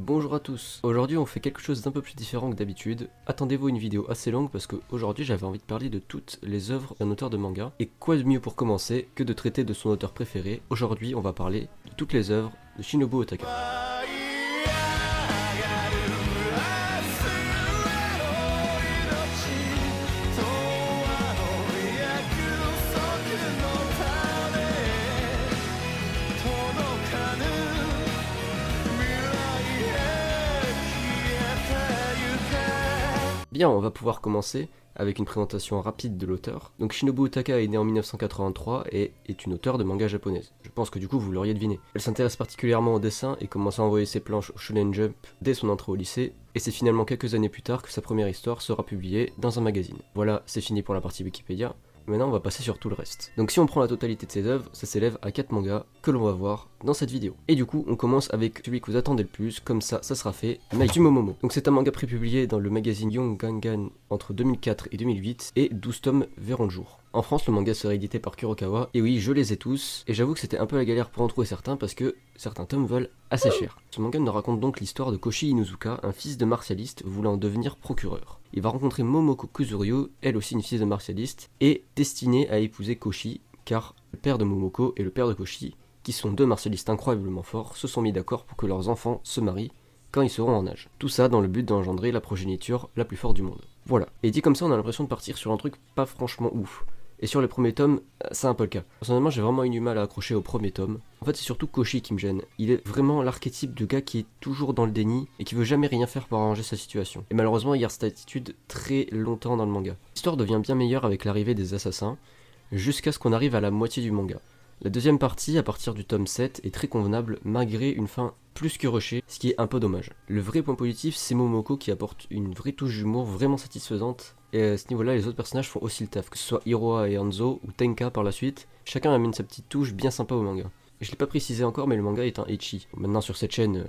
Bonjour à tous, aujourd'hui on fait quelque chose d'un peu plus différent que d'habitude. Attendez-vous une vidéo assez longue parce qu'aujourd'hui j'avais envie de parler de toutes les œuvres d'un auteur de manga. Et quoi de mieux pour commencer que de traiter de son auteur préféré. Aujourd'hui on va parler de toutes les œuvres de Shinobu Otaka. Bien, on va pouvoir commencer avec une présentation rapide de l'auteur. Donc Shinobu Otaka est née en 1983 et est une auteure de manga japonaise. Je pense que du coup vous l'auriez deviné. Elle s'intéresse particulièrement au dessin et commence à envoyer ses planches au Shonen Jump dès son entrée au lycée, et c'est finalement quelques années plus tard que sa première histoire sera publiée dans un magazine. Voilà, c'est fini pour la partie Wikipédia. Maintenant on va passer sur tout le reste. Donc si on prend la totalité de ses œuvres, ça s'élève à 4 mangas que l'on va voir dans cette vidéo. Et du coup on commence avec celui que vous attendez le plus, comme ça sera fait, Maikumo Momo. Donc c'est un manga prépublié dans le magazine Young Gangan entre 2004 et 2008 et 12 tomes verront le jour. En France, le manga sera édité par Kurokawa, et oui, je les ai tous, et j'avoue que c'était un peu la galère pour en trouver certains parce que certains tomes valent assez cher. Ce manga nous raconte donc l'histoire de Koshi Inuzuka, un fils de martialiste voulant devenir procureur. Il va rencontrer Momoko Kuzuryu, elle aussi une fille de martialiste, et destinée à épouser Koshi, car le père de Momoko et le père de Koshi, qui sont deux martialistes incroyablement forts, se sont mis d'accord pour que leurs enfants se marient quand ils seront en âge. Tout ça dans le but d'engendrer la progéniture la plus forte du monde. Voilà. Et dit comme ça, on a l'impression de partir sur un truc pas franchement ouf. Et sur les premiers tomes, c'est un peu le cas. Personnellement, j'ai vraiment eu du mal à accrocher au premier tome. En fait, c'est surtout Koshi qui me gêne. Il est vraiment l'archétype de gars qui est toujours dans le déni et qui veut jamais rien faire pour arranger sa situation. Et malheureusement, il garde cette attitude très longtemps dans le manga. L'histoire devient bien meilleure avec l'arrivée des assassins, jusqu'à ce qu'on arrive à la moitié du manga. La deuxième partie, à partir du tome 7, est très convenable, malgré une fin plus que rushée, ce qui est un peu dommage. Le vrai point positif, c'est Momoko qui apporte une vraie touche d'humour vraiment satisfaisante, et à ce niveau-là, les autres personnages font aussi le taf, que ce soit Hiroa et Hanzo, ou Tenka par la suite, chacun amène sa petite touche bien sympa au manga. Et je l'ai pas précisé encore, mais le manga est un ecchi. Maintenant sur cette chaîne,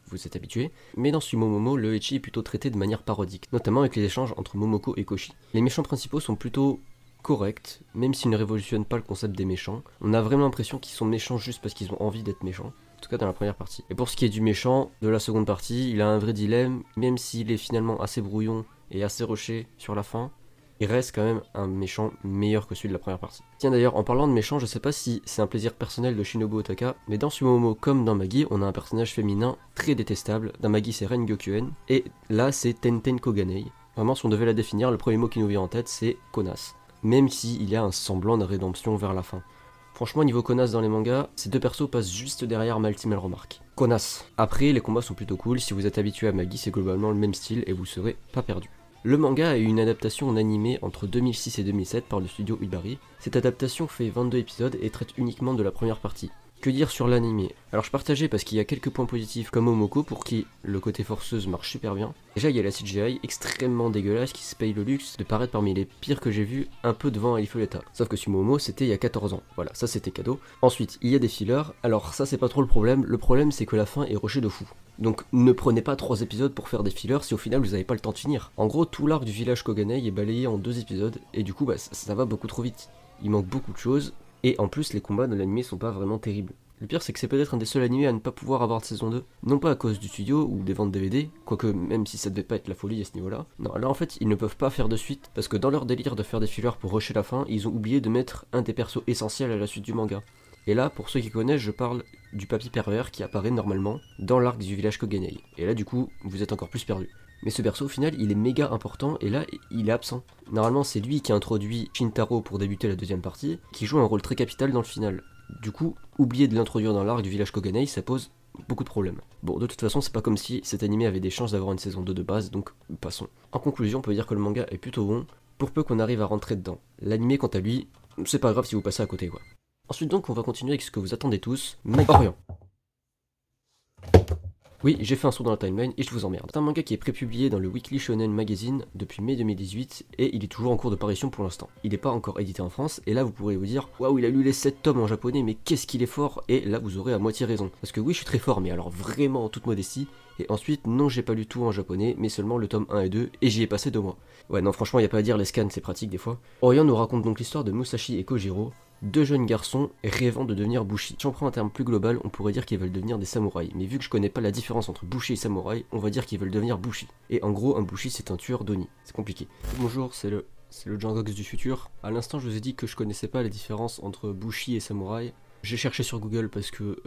vous êtes habitués, mais dans Sumo Momo, le ecchi est plutôt traité de manière parodique, notamment avec les échanges entre Momoko et Koshi. Les méchants principaux sont plutôt correct, même s'ils ne révolutionnent pas le concept des méchants. On a vraiment l'impression qu'ils sont méchants juste parce qu'ils ont envie d'être méchants, en tout cas dans la première partie. Et pour ce qui est du méchant, de la seconde partie, il a un vrai dilemme, même s'il est finalement assez brouillon et assez rushé sur la fin, il reste quand même un méchant meilleur que celui de la première partie. Tiens d'ailleurs, en parlant de méchant, je sais pas si c'est un plaisir personnel de Shinobu Otaka, mais dans Sumomo comme dans Magi, on a un personnage féminin très détestable. Dans Magi c'est Ren Gyokuen, et là c'est Tenten Koganei. Vraiment, si on devait la définir, le premier mot qui nous vient en tête c'est connasse. Même s'il y a un semblant de rédemption vers la fin. Franchement, niveau connasse dans les mangas, ces deux persos passent juste derrière Malty Melromark. Connasse. Après, les combats sont plutôt cool, si vous êtes habitué à Magi, c'est globalement le même style et vous serez pas perdu. Le manga a eu une adaptation en animé entre 2006 et 2007 par le studio Ibari. Cette adaptation fait 22 épisodes et traite uniquement de la première partie. Que dire sur l'animé? Alors je partageais parce qu'il y a quelques points positifs comme Momoko pour qui le côté forceuse marche super bien. Déjà il y a la CGI extrêmement dégueulasse qui se paye le luxe de paraître parmi les pires que j'ai vus un peu devant Alifoleta. Sauf que Sumomo c'était il y a 14 ans, voilà ça c'était cadeau. Ensuite il y a des fillers, alors ça c'est pas trop le problème c'est que la fin est rushée de fou. Donc ne prenez pas 3 épisodes pour faire des fillers si au final vous n'avez pas le temps de finir. En gros tout l'arc du village Koganei est balayé en 2 épisodes et du coup ça va beaucoup trop vite. Il manque beaucoup de choses. Et en plus, les combats de l'anime sont pas vraiment terribles. Le pire, c'est que c'est peut-être un des seuls animés à ne pas pouvoir avoir de saison 2. Non pas à cause du studio ou des ventes DVD, quoique même si ça devait pas être la folie à ce niveau-là. Non, là en fait, ils ne peuvent pas faire de suite, parce que dans leur délire de faire des fillers pour rusher la fin, ils ont oublié de mettre un des persos essentiels à la suite du manga. Et là, pour ceux qui connaissent, je parle du papy pervers qui apparaît normalement dans l'arc du village Koganei. Et là, du coup, vous êtes encore plus perdu. Mais ce perso au final il est méga important et là il est absent. Normalement c'est lui qui introduit Shintaro pour débuter la deuxième partie, qui joue un rôle très capital dans le final. Du coup, oublier de l'introduire dans l'arc du village Koganei ça pose beaucoup de problèmes. Bon de toute façon c'est pas comme si cet animé avait des chances d'avoir une saison 2 de base, donc passons. En conclusion on peut dire que le manga est plutôt bon, pour peu qu'on arrive à rentrer dedans. L'animé quant à lui, c'est pas grave si vous passez à côté quoi. Ensuite donc on va continuer avec ce que vous attendez tous, Orient. Oui, j'ai fait un saut dans la timeline et je vous emmerde. C'est un manga qui est prépublié dans le Weekly Shonen Magazine depuis mai 2018 et il est toujours en cours de parution pour l'instant. Il n'est pas encore édité en France et là vous pourrez vous dire « Waouh, il a lu les 7 tomes en japonais, mais qu'est-ce qu'il est fort !» Et là vous aurez à moitié raison. Parce que oui, je suis très fort, mais alors vraiment en toute modestie, Et ensuite, non, j'ai pas lu tout en japonais, mais seulement le tome 1 et 2, et j'y ai passé 2 mois. Ouais, non, franchement, y a pas à dire, les scans, c'est pratique des fois. Orion nous raconte donc l'histoire de Musashi et Kojiro, deux jeunes garçons rêvant de devenir bushi. Si on prend un terme plus global, on pourrait dire qu'ils veulent devenir des samouraïs, mais vu que je connais pas la différence entre bushi et samouraï, on va dire qu'ils veulent devenir bushi. Et en gros, un bushi, c'est un tueur d'oni. C'est compliqué. Bonjour, c'est le Djangox du futur. À l'instant, je vous ai dit que je connaissais pas la différence entre bushi et samouraï. J'ai cherché sur Google parce que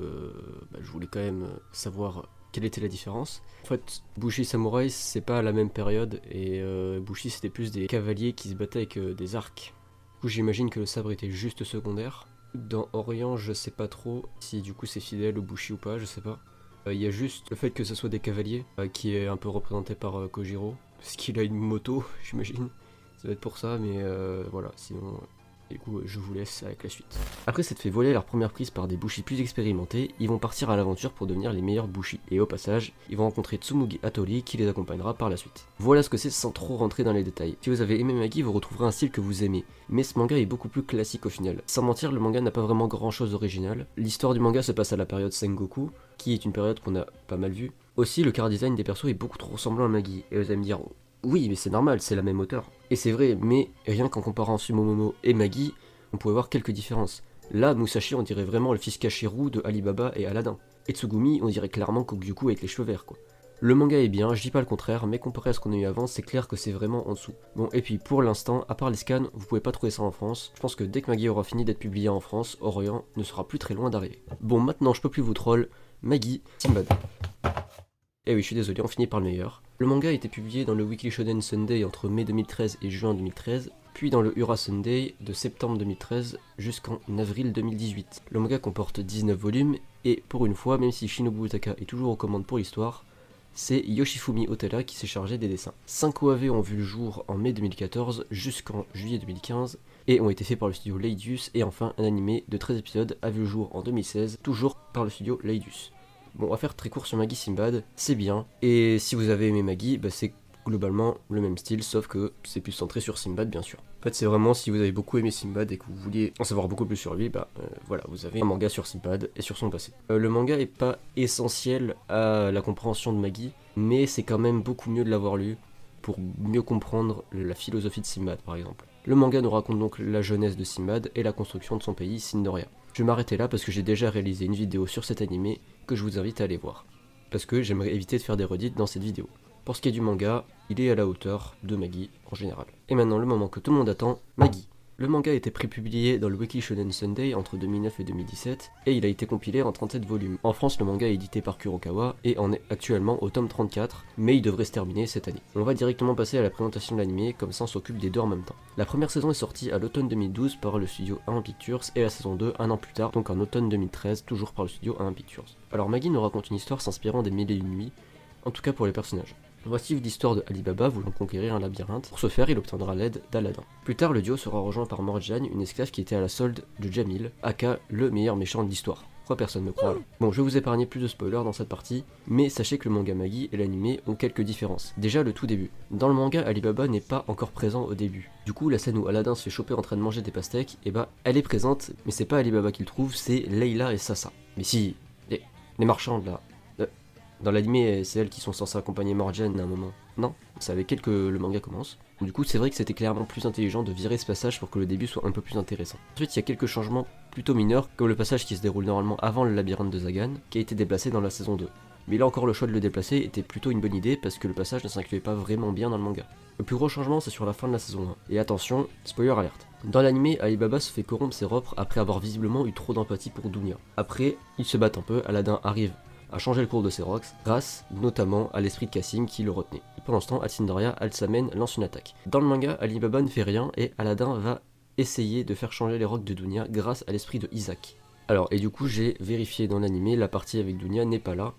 je voulais quand même savoir quelle était la différence. En fait, bushi et samouraï, c'est pas la même période, et bushi, c'était plus des cavaliers qui se battaient avec des arcs. Du coup, j'imagine que le sabre était juste secondaire. Dans Orient, je sais pas trop si du coup c'est fidèle au bushi ou pas, je sais pas. Il y a juste le fait que ce soit des cavaliers qui est un peu représenté par Kojiro, parce qu'il a une moto, j'imagine. Ça va être pour ça, mais voilà, sinon... Du coup, je vous laisse avec la suite. Après s'être fait voler leur première prise par des bushi plus expérimentés, ils vont partir à l'aventure pour devenir les meilleurs bushi. Et au passage, ils vont rencontrer Tsumugi Hattori qui les accompagnera par la suite. Voilà ce que c'est sans trop rentrer dans les détails. Si vous avez aimé Magi, vous retrouverez un style que vous aimez. Mais ce manga est beaucoup plus classique au final. Sans mentir, le manga n'a pas vraiment grand chose d'original. L'histoire du manga se passe à la période Sengoku, qui est une période qu'on a pas mal vue. Aussi, le chara design des persos est beaucoup trop ressemblant à Magi. Et vous allez me dire... Oui, mais c'est normal, c'est la même auteur. Et c'est vrai, mais rien qu'en comparant Sumomomo et Magi, on pouvait voir quelques différences. Là, Musashi, on dirait vraiment le fils caché roux de Alibaba et Aladdin. Et Tsugumi, on dirait clairement Kogyuku avec les cheveux verts, quoi. Le manga est bien, je dis pas le contraire, mais comparé à ce qu'on a eu avant, c'est clair que c'est vraiment en dessous. Bon, et puis pour l'instant, à part les scans, vous pouvez pas trouver ça en France. Je pense que dès que Magi aura fini d'être publié en France, Orient ne sera plus très loin d'arriver. Bon, maintenant, je peux plus vous troll. Magi, Sinbad. Eh oui, je suis désolé, on finit par le meilleur. Le manga a été publié dans le Weekly Shonen Sunday entre mai 2013 et juin 2013, puis dans le Ura Sunday de septembre 2013 jusqu'en avril 2018. Le manga comporte 19 volumes, et pour une fois, même si Shinobu Utaka est toujours aux commandes pour l'histoire, c'est Yoshifumi Otera qui s'est chargé des dessins. 5 OAV ont vu le jour en mai 2014 jusqu'en juillet 2015, et ont été faits par le studio Leidius, et enfin un animé de 13 épisodes a vu le jour en 2016, toujours par le studio Leidius. Bon, on va faire très court sur Magi Sinbad, c'est bien, et si vous avez aimé Magi, c'est globalement le même style, sauf que c'est plus centré sur Sinbad bien sûr. En fait c'est vraiment si vous avez beaucoup aimé Sinbad et que vous vouliez en savoir beaucoup plus sur lui, voilà, vous avez un manga sur Sinbad et sur son passé. Le manga est pas essentiel à la compréhension de Magi, mais c'est quand même beaucoup mieux de l'avoir lu pour mieux comprendre la philosophie de Sinbad par exemple. Le manga nous raconte donc la jeunesse de Sinbad et la construction de son pays, Cindoria. Je vais m'arrêter là parce que j'ai déjà réalisé une vidéo sur cet animé que je vous invite à aller voir, parce que j'aimerais éviter de faire des redites dans cette vidéo. Pour ce qui est du manga, il est à la hauteur de Magi en général. Et maintenant le moment que tout le monde attend, Magi. Le manga a été prépublié dans le Weekly Shonen Sunday entre 2009 et 2017, et il a été compilé en 37 volumes. En France, le manga est édité par Kurokawa, et en est actuellement au tome 34, mais il devrait se terminer cette année. On va directement passer à la présentation de l'anime, comme ça on s'occupe des deux en même temps. La première saison est sortie à l'automne 2012 par le studio A1 Pictures, et la saison 2 un an plus tard, donc en automne 2013, toujours par le studio A1 Pictures. Alors Magi nous raconte une histoire s'inspirant des Mille et une nuits, en tout cas pour les personnages. Voici l'histoire de Alibaba voulant conquérir un labyrinthe. Pour ce faire, il obtiendra l'aide d'Aladin. Plus tard, le duo sera rejoint par Morgiane, une esclave qui était à la solde de Jamil, aka le meilleur méchant de l'histoire. Pourquoi personne ne croit là? Bon, je vais vous épargner plus de spoilers dans cette partie, mais sachez que le manga Magi et l'animé ont quelques différences. Déjà, le tout début. Dans le manga, Alibaba n'est pas encore présent au début. Du coup, la scène où Aladin se fait choper en train de manger des pastèques, elle est présente, mais c'est pas Alibaba qui le trouve, c'est Leila et Sasa. Mais si, les marchands là. Dans l'anime, c'est elles qui sont censées accompagner Morgiane à un moment. Non, c'est avec elles que le manga commence. Du coup, c'est vrai que c'était clairement plus intelligent de virer ce passage pour que le début soit un peu plus intéressant. Ensuite, il y a quelques changements plutôt mineurs, comme le passage qui se déroule normalement avant le labyrinthe de Zagan, qui a été déplacé dans la saison 2. Mais là encore, le choix de le déplacer était plutôt une bonne idée parce que le passage ne s'incluait pas vraiment bien dans le manga. Le plus gros changement, c'est sur la fin de la saison 1. Et attention, spoiler alerte. Dans l'anime, Alibaba se fait corrompre ses robes après avoir visiblement eu trop d'empathie pour Dunya. Après, ils se battent un peu, Aladin arrive à changer le cours de ses rocks, grâce notamment à l'esprit de Cassim qui le retenait. Et pendant ce temps, à Cindoria, Al-Samen lance une attaque. Dans le manga, Alibaba ne fait rien et Aladin va essayer de faire changer les rocks de Dunya grâce à l'esprit de Isaac. Alors, et du coup, j'ai vérifié dans l'anime, la partie avec Dunya n'est pas là.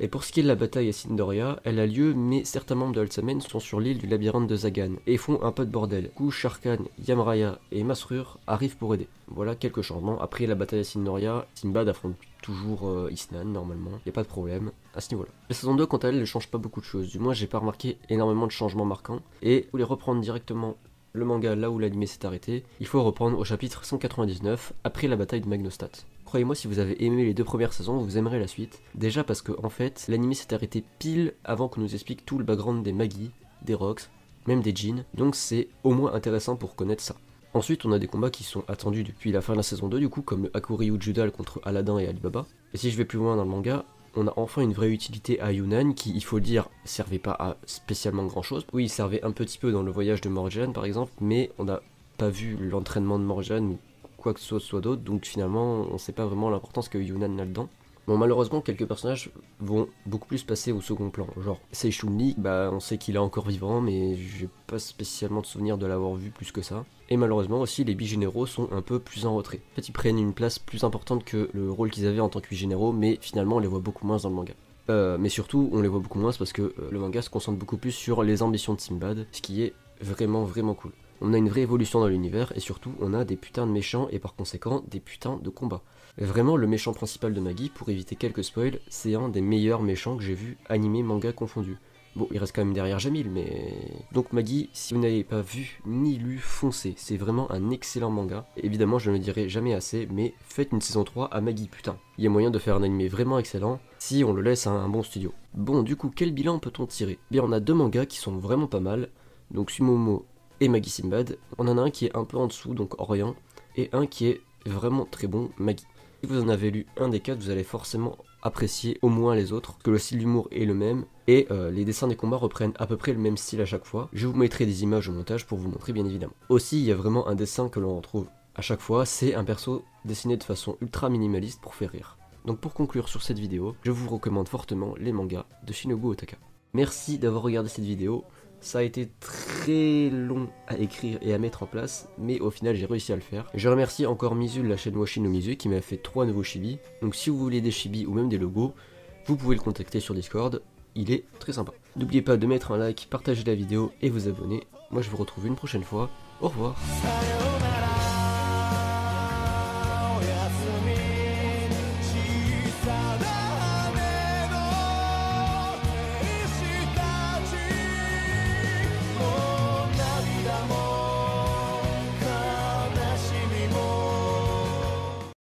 Et pour ce qui est de la bataille à Cindoria, elle a lieu, mais certains membres de Al-Samen sont sur l'île du labyrinthe de Zagan et font un peu de bordel. Du coup, Sharkan, Yamraya et Masrur arrivent pour aider. Voilà quelques changements. Après la bataille à Cindoria, Sinbad affronte toujours Isnan normalement, y a pas de problème à ce niveau-là. La saison 2, quant à elle, ne change pas beaucoup de choses. Du moins, j'ai pas remarqué énormément de changements marquants. Et pour les reprendre directement le manga là où l'anime s'est arrêté, il faut reprendre au chapitre 199 après la bataille de Magnostat. Croyez-moi, si vous avez aimé les 2 premières saisons, vous aimerez la suite. Déjà parce que en fait, l'anime s'est arrêté pile avant qu'on nous explique tout le background des Magi, des Rox, même des Jin, donc c'est au moins intéressant pour connaître ça. Ensuite, on a des combats qui sont attendus depuis la fin de la saison 2 du coup, comme le Hakuryu Judal contre Aladdin et Alibaba. Et si je vais plus loin dans le manga, on a enfin une vraie utilité à Yunnan qui, il faut le dire, servait pas à spécialement grand chose. Oui, il servait un petit peu dans le voyage de Morgan par exemple, mais on n'a pas vu l'entraînement de Morgan ou quoi que ce soit d'autre, donc finalement on sait pas vraiment l'importance que Yunnan a dedans. Bon, malheureusement, quelques personnages vont beaucoup plus passer au second plan. Genre, Seishun-Li, on sait qu'il est encore vivant, mais j'ai pas spécialement de souvenir de l'avoir vu plus que ça. Et malheureusement aussi, les bigénéraux sont un peu plus en retrait. En fait, ils prennent une place plus importante que le rôle qu'ils avaient en tant que bigénéraux, mais finalement, on les voit beaucoup moins dans le manga. Mais surtout, on les voit beaucoup moins parce que le manga se concentre beaucoup plus sur les ambitions de Sinbad, ce qui est vraiment cool. On a une vraie évolution dans l'univers, et surtout, on a des putains de méchants, et par conséquent, des putains de combats. Vraiment, le méchant principal de Magi, pour éviter quelques spoils, c'est un des meilleurs méchants que j'ai vu animé manga confondu. Bon, il reste quand même derrière Jamil, mais... Donc Magi, si vous n'avez pas vu ni lu, foncez, c'est vraiment un excellent manga. Évidemment, je ne le dirai jamais assez, mais faites une saison 3 à Magi, putain. Il y a moyen de faire un animé vraiment excellent, si on le laisse à un bon studio. Bon, du coup, quel bilan peut-on tirer? Bien, on a 2 mangas qui sont vraiment pas mal, donc Sumomo et Magi Sinbad. On en a un qui est un peu en dessous, donc Orient, et un qui est vraiment très bon, Magi. Si vous en avez lu un des 4, vous allez forcément apprécier au moins les autres, que le style d'humour est le même, et les dessins des combats reprennent à peu près le même style à chaque fois. Je vous mettrai des images au montage pour vous montrer bien évidemment. Aussi, il y a vraiment un dessin que l'on retrouve à chaque fois, c'est un perso dessiné de façon ultra minimaliste pour faire rire. Donc pour conclure sur cette vidéo, je vous recommande fortement les mangas de Shinobu Otaka. Merci d'avoir regardé cette vidéo. Ça a été très long à écrire et à mettre en place, mais au final j'ai réussi à le faire. Je remercie encore Mizu de la chaîne Washi no Mizu qui m'a fait 3 nouveaux chibi. Donc si vous voulez des chibi ou même des logos, vous pouvez le contacter sur Discord, il est très sympa. N'oubliez pas de mettre un like, partager la vidéo et vous abonner. Moi je vous retrouve une prochaine fois, au revoir.